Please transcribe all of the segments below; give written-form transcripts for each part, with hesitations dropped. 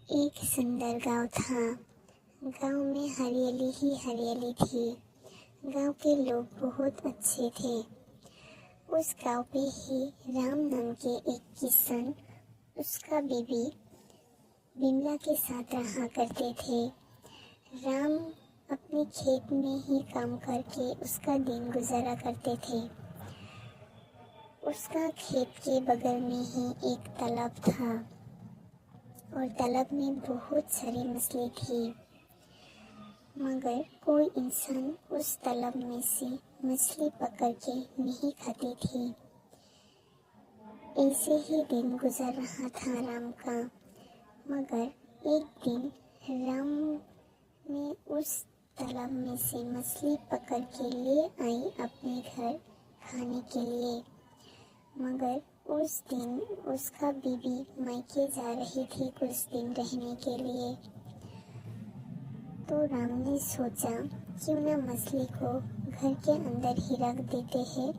एक सुंदर गांव था। गांव में हरियाली ही हरियाली थी। गांव के लोग बहुत अच्छे थे। उस गांव पे ही राम नाम के एक किसान उसका बीबी बिमला के साथ रहा करते थे। राम अपने खेत में ही काम करके उसका दिन गुजारा करते थे। उसका खेत के बगल में ही एक तालाब था और तालाब में बहुत सारी मछली थी, मगर कोई इंसान उस तालाब में से मछली पकड़ के नहीं खाती थी। ऐसे ही दिन गुजर रहा था राम का। मगर एक दिन राम ने उस तालाब में से मछली पकड़ के ले आई अपने घर खाने के लिए। मगर उस दिन उसका बीबी मायके जा रही थी कुछ दिन रहने के लिए। तो राम ने सोचा क्यों ना मछली को घर के अंदर ही रख देते हैं।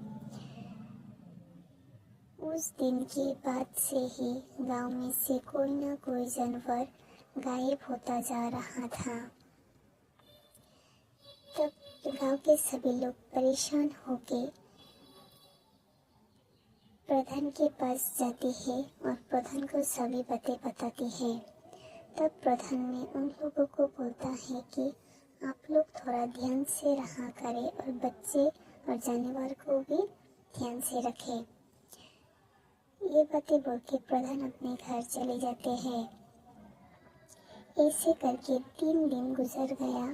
उस दिन के बाद से ही गांव में से कोई ना कोई जानवर गायब होता जा रहा था। तब गांव के सभी लोग परेशान होके प्रधान के पास जाते हैं और प्रधान को सभी बातें बताते हैं। तब प्रधान ने उन लोगों को बोलता है कि आप लोग थोड़ा ध्यान से रहा करें और बच्चे और जानवर को भी ध्यान से रखें। ये बातें बोल के प्रधान अपने घर चले जाते हैं। ऐसे करके 3 दिन गुजर गया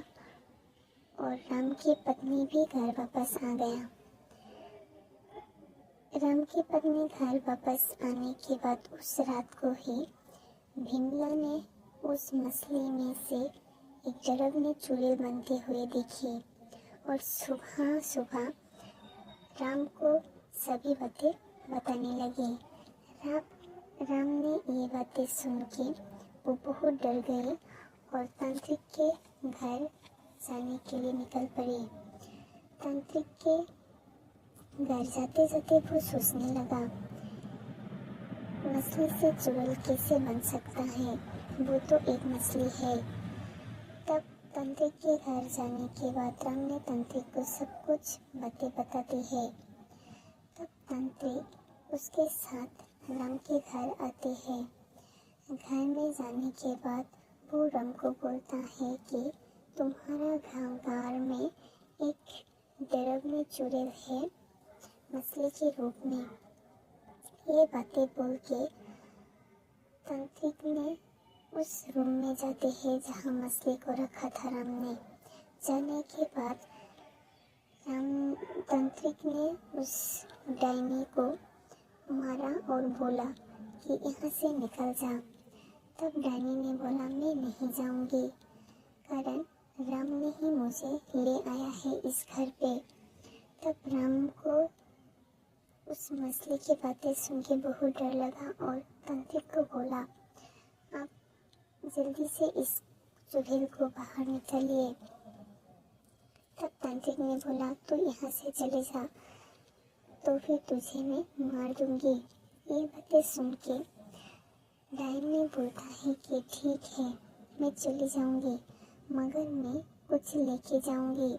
और राम की पत्नी भी घर वापस आ गया। राम की पत्नी घर वापस आने के बाद उस रात को ही बिमला ने उस मछली में से एक जरग में चूड़े बनते हुए देखी और सुबह सुबह राम को सभी बातें बताने लगी। राम ने ये बातें सुन के वो बहुत डर गए और तांत्रिक के घर जाने के लिए निकल पड़े। तांत्रिक के घर जाते जाते वो सोचने लगा, मछली से चुड़ैल कैसे बन सकता है, वो तो एक मछली है। तब तांत्रिक के घर जाने के बाद राम ने तांत्रिक को सब कुछ बातें बताती है। तब तांत्रिक उसके साथ राम के घर आते हैं। घर में जाने के बाद वो राम को बोलता है कि तुम्हारा गाँव में एक दरग में चुड़ैल है मछली के रूप में। ये बातें बोल के तांत्रिक ने उस रूम में जाते हैं जहाँ मछली को रखा था राम ने। जाने के बाद तांत्रिक ने उस डायनी को मारा और बोला कि यहाँ से निकल जा। तब डायनी ने बोला मैं नहीं जाऊँगी, कारण राम ने ही मुझे ले आया है इस घर पे। तब राम को उस मछली की बातें सुन के बहुत डर लगा और तांत्रिक को बोला आप जल्दी से इस चुड़ैल को बाहर निकालिए। तब तांत्रिक ने बोला तो यहाँ से चले जा, तो फिर तुझे मैं मार दूंगी। ये बातें सुन के डायनी बोलता है कि ठीक है मैं चली जाऊंगी, मगर मैं कुछ लेके जाऊंगी।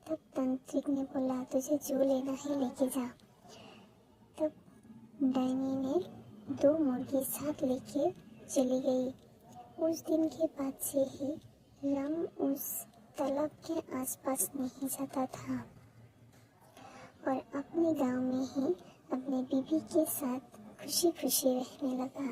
तब तांत्रिक ने बोला तुझे जो लेना है लेके जा। तब डायनी ने 2 मुर्गी साथ लेके चली गई। उस दिन के बाद से ही राम उस तालाब के आसपास नहीं जाता था और अपने गांव में ही अपने बीबी के साथ खुशी खुशी रहने लगा।